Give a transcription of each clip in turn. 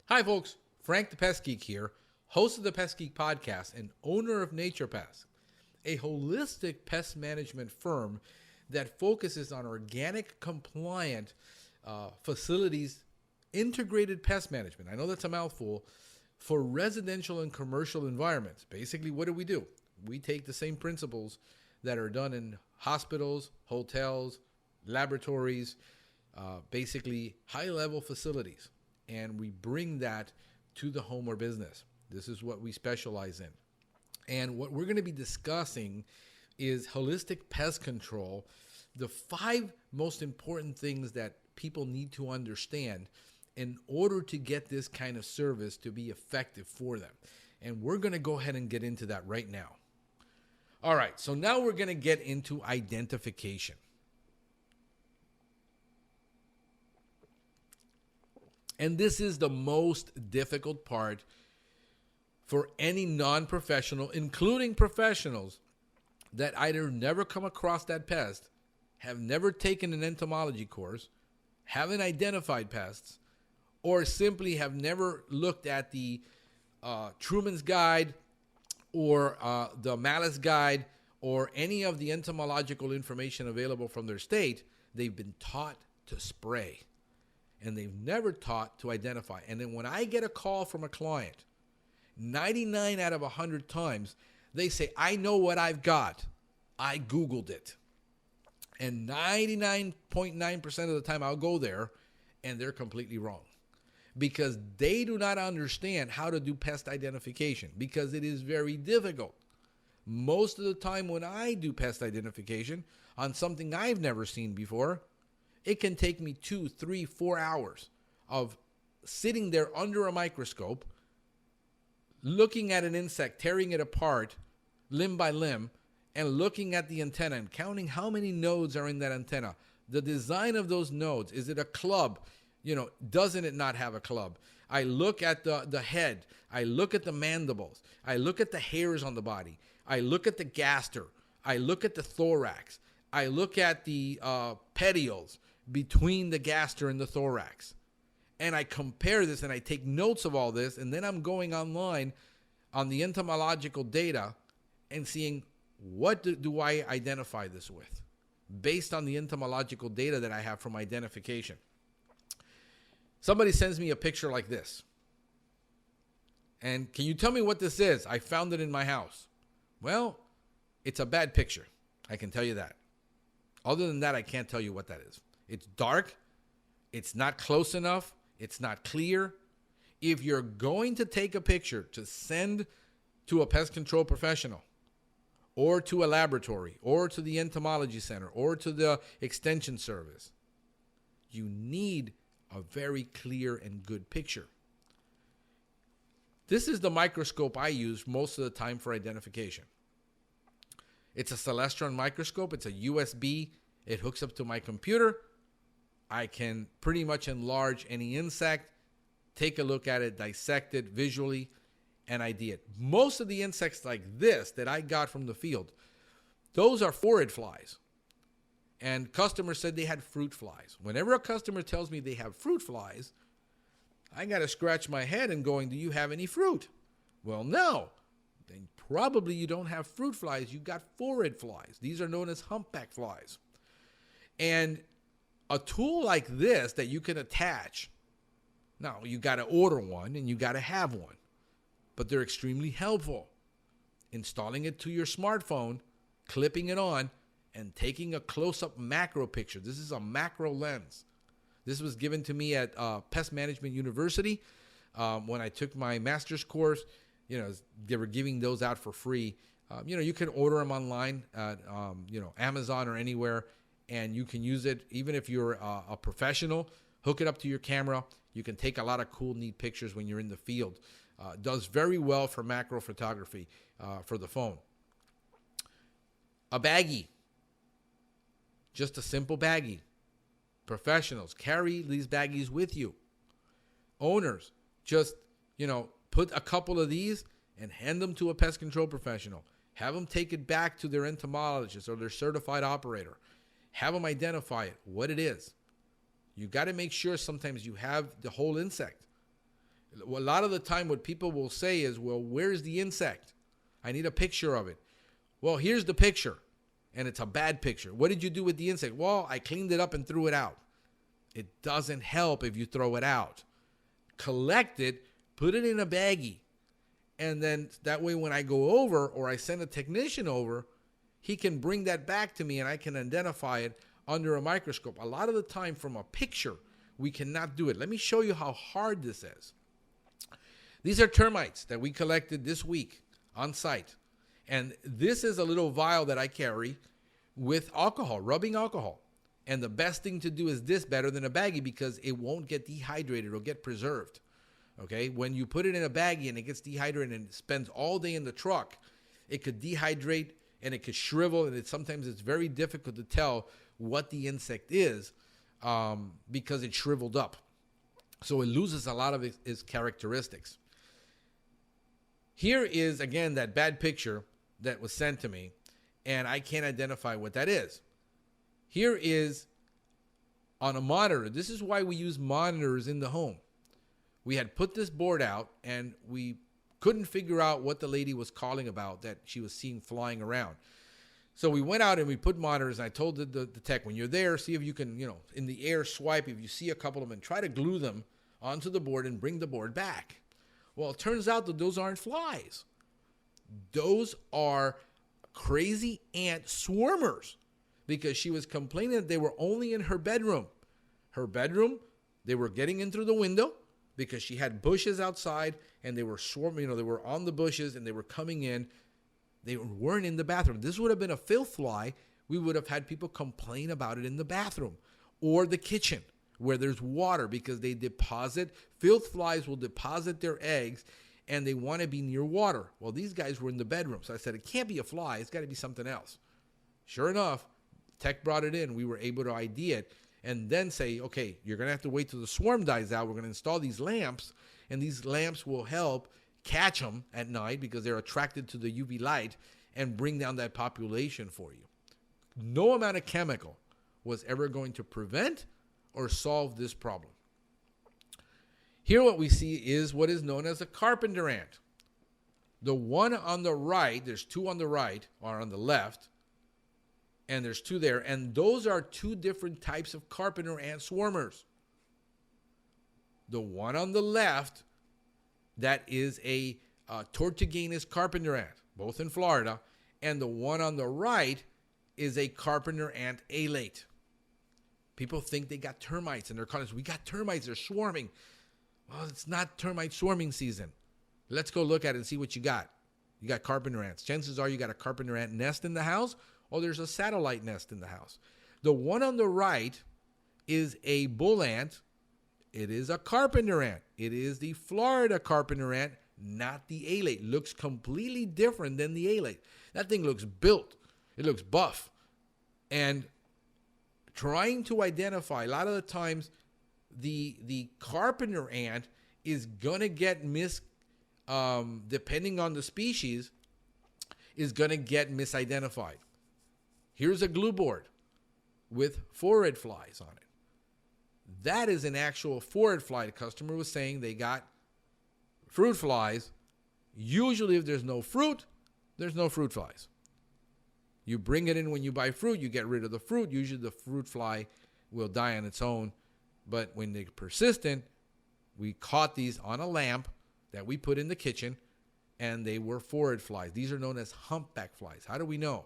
Hi, folks. Frank the Pest Geek here, host of the Pest Geek podcast and owner of Nature Pest, a holistic pest management firm that focuses on organic, compliant facilities, integrated pest management. I know that's a mouthful for residential and commercial environments. Basically, what do? We take the same principles that are done in hospitals, hotels, laboratories, basically high-level facilities, and we bring that to the home or business. This is what we specialize in. And what we're going to be discussing is holistic pest control, the 5 most important things that people need to understand in order to get this kind of service to be effective for them. And we're going to go ahead and get into that right now. All right, so now we're going to get into identification. And this is the most difficult part for any non-professional, including professionals that either never come across that pest, have never taken an entomology course, haven't identified pests, or simply have never looked at the Truman's Guide or the Malice Guide or any of the entomological information available from their state. They've been taught to spray, and they've never taught to identify. And then when I get a call from a client, 99 out of 100 times, they say, I know what I've got. I Googled it. And 99.9% of the time I'll go there, and they're completely wrong. Because they do not understand how to do pest identification, because it is very difficult. Most of the time when I do pest identification on something I've never seen before, it can take me 2, 3, 4 hours of sitting there under a microscope, looking at an insect, tearing it apart limb by limb, and looking at the antenna and counting how many nodes are in that antenna. The design of those nodes, is it a club? Doesn't it not have a club? I look at the head. I look at the mandibles. I look at the hairs on the body. I look at the gaster. I look at the thorax. I look at the petioles between the gaster and the thorax. And I compare this and I take notes of all this, and then I'm going online on the entomological data and seeing what do I identify this with based on the entomological data that I have from identification. Somebody sends me a picture like this. And can you tell me what this is? I found it in my house. Well, it's a bad picture. I can tell you that. Other than that, I can't tell you what that is. It's dark. It's not close enough. It's not clear. If you're going to take a picture to send to a pest control professional or to a laboratory or to the entomology center or to the extension service, you need a very clear and good picture. This is the microscope I use most of the time for identification. It's a Celestron microscope. It's a USB. It hooks up to my computer. I can pretty much enlarge any insect, take a look at it, dissect it visually, and ID it. Most of the insects like this that I got from the field, those are phorid flies. And customers said they had fruit flies. Whenever a customer tells me they have fruit flies, I got to scratch my head and going, do you have any fruit? Well, no. Then probably you don't have fruit flies. You got phorid flies. These are known as humpback flies. And a tool like this that you can attach, now you got to order one and you got to have one, but they're extremely helpful. Installing it to your smartphone, clipping it on, and taking a close-up macro picture. This is a macro lens. This was given to me at Pest Management University when I took my master's course. They were giving those out for free. You can order them online at Amazon or anywhere, and you can use it even if you're a professional. Hook it up to your camera. You can take a lot of cool, neat pictures when you're in the field. Does very well for macro photography for the phone. A baggie. Just a simple baggie. Professionals, carry these baggies with you. Owners, just, put a couple of these and hand them to a pest control professional. Have them take it back to their entomologist or their certified operator. Have them identify it, what it is. You got to make sure sometimes you have the whole insect. A lot of the time what people will say is, well, where's the insect? I need a picture of it. Well, here's the picture, and it's a bad picture. What did you do with the insect? Well, I cleaned it up and threw it out. It doesn't help if you throw it out. Collect it, put it in a baggie, and then that way when I go over or I send a technician over, he can bring that back to me and I can identify it under a microscope. A lot of the time from a picture, we cannot do it. Let me show you how hard this is. These are termites that we collected this week on site. And this is a little vial that I carry with alcohol, rubbing alcohol. And the best thing to do is this better than a baggie because it won't get dehydrated or get preserved. Okay, when you put it in a baggie and it gets dehydrated and it spends all day in the truck, it could dehydrate and it could shrivel, and sometimes it's very difficult to tell what the insect is because it shriveled up. So it loses a lot of its characteristics. Here is, again, that bad picture that was sent to me, and I can't identify what that is. Here is on a monitor. This is why we use monitors in the home. We had put this board out, and we couldn't figure out what the lady was calling about that she was seeing flying around. So we went out and we put monitors, and I told the tech, when you're there, see if you can, in the air swipe, if you see a couple of them, and try to glue them onto the board and bring the board back. Well, it turns out that those aren't flies. Those are crazy ant swarmers, because she was complaining that they were only in her bedroom. Her bedroom, they were getting in through the window because she had bushes outside and they were swarming, they were on the bushes and they were coming in. They weren't in the bathroom. This would have been a filth fly. We would have had people complain about it in the bathroom or the kitchen where there's water, because they deposit, filth flies will deposit their eggs and they want to be near water. Well, these guys were in the bedroom. So I said, it can't be a fly. It's got to be something else. Sure enough, tech brought it in. We were able to ID it and then say, okay, you're going to have to wait till the swarm dies out. We're going to install these lamps, and these lamps will help catch them at night because they're attracted to the UV light and bring down that population for you. No amount of chemical was ever going to prevent or solve this problem. Here what we see is what is known as a carpenter ant. The one on the right, there's two on the right or on the left, and there's two there, and those are two different types of carpenter ant swarmers. The one on the left, that is a Tortuguinus carpenter ant, both in Florida, and the one on the right is a carpenter ant alate. People think they got termites in their colonies. We got termites, they're swarming. Well, it's not termite swarming season. Let's go look at it and see what you got. You got carpenter ants. Chances are you got a carpenter ant nest in the house, or there's a satellite nest in the house. The one on the right is a bull ant. It is a carpenter ant. It is the Florida carpenter ant, not the alate. Looks completely different than the alate. That thing looks built. It looks buff. And trying to identify, a lot of the times, the carpenter ant is going to get depending on the species, is going to get misidentified. Here's a glue board with phorid flies on it. That is an actual phorid fly. The customer was saying they got fruit flies. Usually if there's no fruit, there's no fruit flies. You bring it in when you buy fruit, you get rid of the fruit. Usually the fruit fly will die on its own. But when they're persistent, we caught these on a lamp that we put in the kitchen, and they were phorid flies. These are known as humpback flies. How do we know?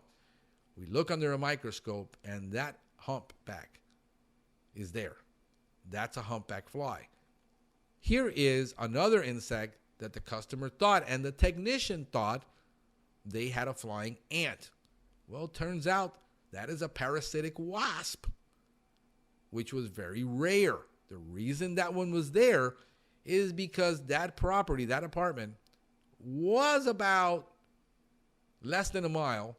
We look under a microscope, and that humpback is there. That's a humpback fly. Here is another insect that the customer thought, and the technician thought, they had a flying ant. Well, it turns out that is a parasitic wasp, which was very rare. The reason that one was there is because that property, that apartment, was about less than a mile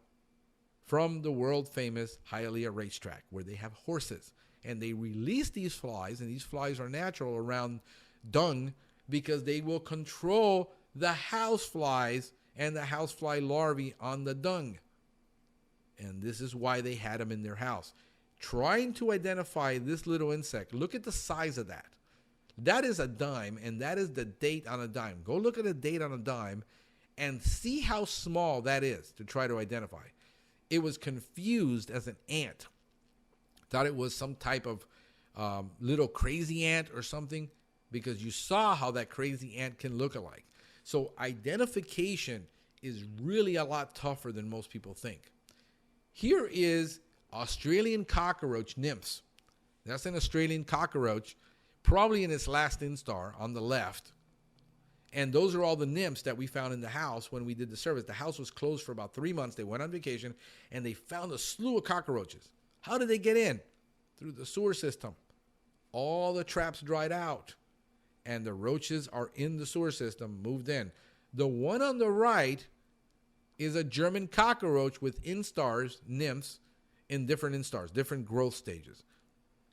from the world-famous Hialeah racetrack, where they have horses. And they release these flies, and these flies are natural around dung because they will control the house flies and the housefly larvae on the dung. And this is why they had them in their house. Trying to identify this little insect, look at the size of that. That is a dime, and that is the date on a dime. Go look at the date on a dime and see how small that is to try to identify. It was confused as an ant. Thought it was some type of little crazy ant or something, because you saw how that crazy ant can look alike. So identification is really a lot tougher than most people think. Here is Australian cockroach nymphs. That's an Australian cockroach, probably in its last instar on the left. And those are all the nymphs that we found in the house when we did the service. The house was closed for about 3 months. They went on vacation, and they found a slew of cockroaches. How did they get in? Through the sewer system. All the traps dried out, and the roaches are in the sewer system, moved in. The one on the right is a German cockroach with instars, nymphs, in different instars, different growth stages.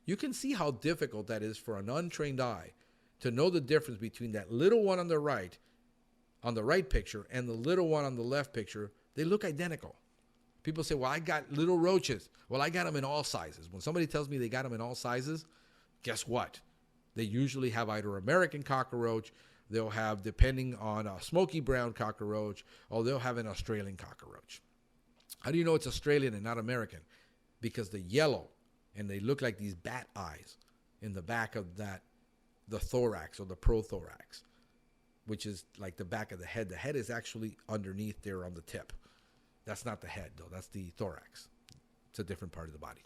You can see how difficult that is for an untrained eye to know the difference between that little one on the right picture, and the little one on the left picture. They look identical. People say, well, I got little roaches. Well, I got them in all sizes. When somebody tells me they got them in all sizes, guess what? They usually have either American cockroach, they'll have, depending on a smoky brown cockroach, or they'll have an Australian cockroach. How do you know it's Australian and not American? Because the yellow, and they look like these bat eyes in the back of that, the thorax or the prothorax, which is like the back of the head. The head is actually underneath there on the tip. That's not the head, though. That's the thorax. It's a different part of the body.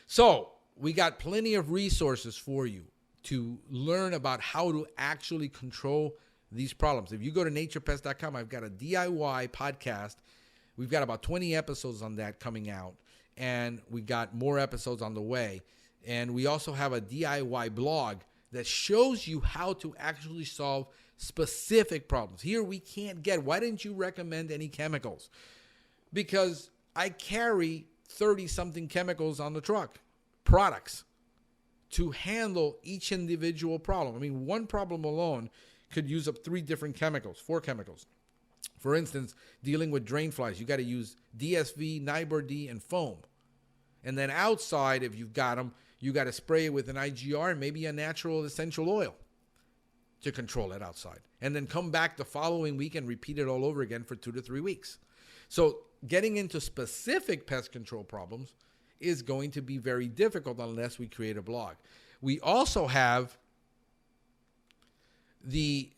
So we got plenty of resources for you to learn about how to actually control these problems. If you go to naturepest.com, I've got a DIY podcast. We've got about 20 episodes on that coming out, and we've got more episodes on the way. And we also have a DIY blog that shows you how to actually solve specific problems. Here we can't get, why didn't you recommend any chemicals? Because I carry 30-something chemicals on the truck, products, to handle each individual problem. I mean, one problem alone could use up 3 different chemicals, 4 chemicals. For instance, dealing with drain flies, you got to use DSV, Nibor-D, and foam. And then outside, if you've got them, you got to spray it with an IGR and maybe a natural essential oil to control it outside. And then come back the following week and repeat it all over again for 2 to 3 weeks. So getting into specific pest control problems is going to be very difficult unless we create a blog. We also have the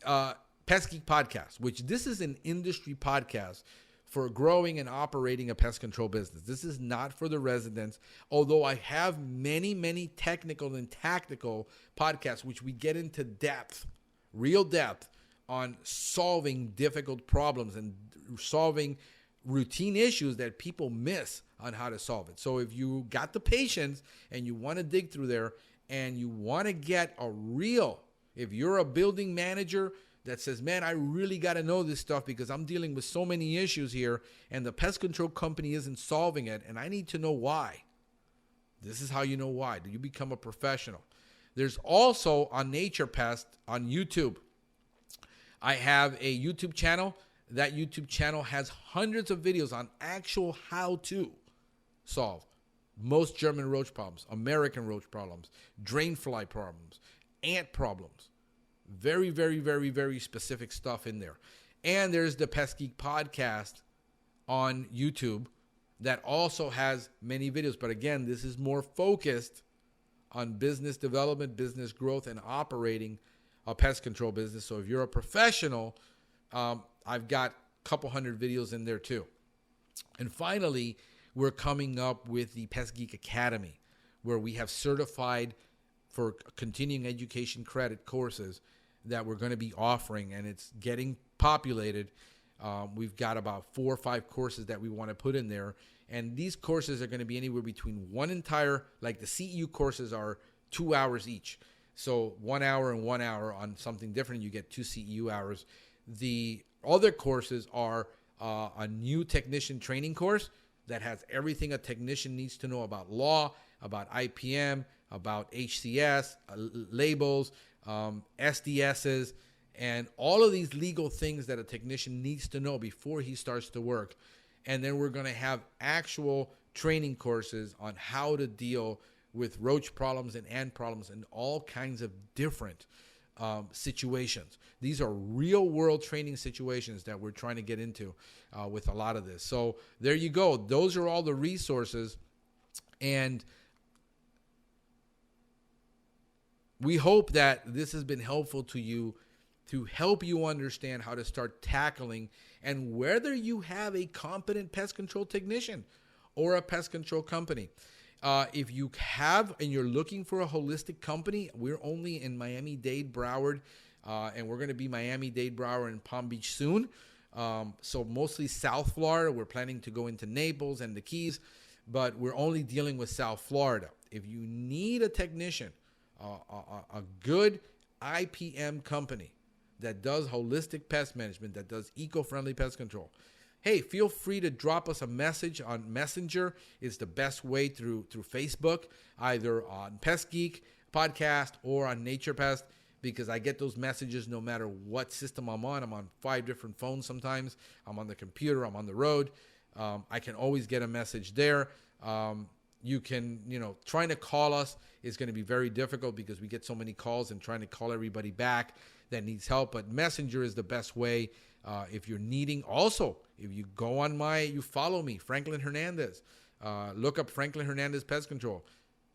Pest Geek podcast, which this is an industry podcast for growing and operating a pest control business. This is not for the residents, although I have many, many technical and tactical podcasts, which we get into depth, real depth, on solving difficult problems and solving routine issues that people miss on how to solve it. So if you got the patience and you want to dig through there and you want to get a real, if you're a building manager that says, man, I really got to know this stuff because I'm dealing with so many issues here and the pest control company isn't solving it and I need to know why. This is how you know why. Do you become a professional? There's also on Nature Pest on YouTube. I have a YouTube channel. That YouTube channel has hundreds of videos on actual how to solve most German roach problems, American roach problems, drain fly problems, ant problems. Very, very, very, very specific stuff in there. And there's the Pest Geek podcast on YouTube that also has many videos. But again, this is more focused on business development, business growth, and operating a pest control business. So if you're a professional, I've got a couple hundred videos in there too. And finally, we're coming up with the Pest Geek Academy, where we have certified for continuing education credit courses that we're going to be offering, and it's getting populated. We've got about 4 or 5 courses that we want to put in there, and these courses are going to be anywhere between one entire, like the CEU courses are 2 hours each. So 1 hour and 1 hour on something different, you get 2 CEU hours. The other courses are a new technician training course that has everything a technician needs to know about law, about IPM, about HCS, labels, SDSs, and all of these legal things that a technician needs to know before he starts to work. And then we're going to have actual training courses on how to deal with roach problems and ant problems and all kinds of different situations. These are real world training situations that we're trying to get into with a lot of this. So there you go. Those are all the resources. And we hope that this has been helpful to you to help you understand how to start tackling, and whether you have a competent pest control technician or a pest control company. If you have and you're looking for a holistic company, we're only in Miami-Dade, Broward, and we're going to be Miami-Dade, Broward, and Palm Beach soon. So mostly South Florida. We're planning to go into Naples and the Keys, but we're only dealing with South Florida. If you need a technician, a good IPM company that does holistic pest management, that does eco-friendly pest control, hey, feel free to drop us a message on Messenger. It's the best way through Facebook, either on Pest Geek podcast or on Nature Pest, because I get those messages no matter what system I'm on. I'm on 5 different phones sometimes. I'm on the computer. I'm on the road. I can always get a message there. You can, trying to call us is going to be very difficult because we get so many calls, and trying to call everybody back that needs help. But Messenger is the best way. If you're needing, also, if you go on you follow me, Franklin Hernandez, look up Franklin Hernandez Pest Control.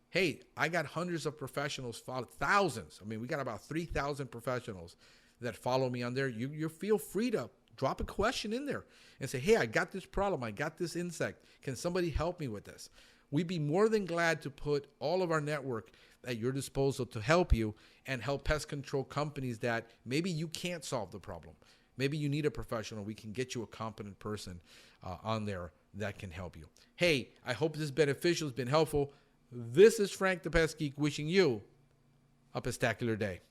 Hey, I got hundreds of professionals, thousands. I mean, we got about 3,000 professionals that follow me on there. You feel free to drop a question in there and say, hey, I got this problem. I got this insect. Can somebody help me with this? We'd be more than glad to put all of our network at your disposal to help you and help pest control companies that maybe you can't solve the problem. Maybe you need a professional. We can get you a competent person on there that can help you. Hey, I hope this beneficial has been helpful. This is Frank the Pest Geek wishing you a pestacular day.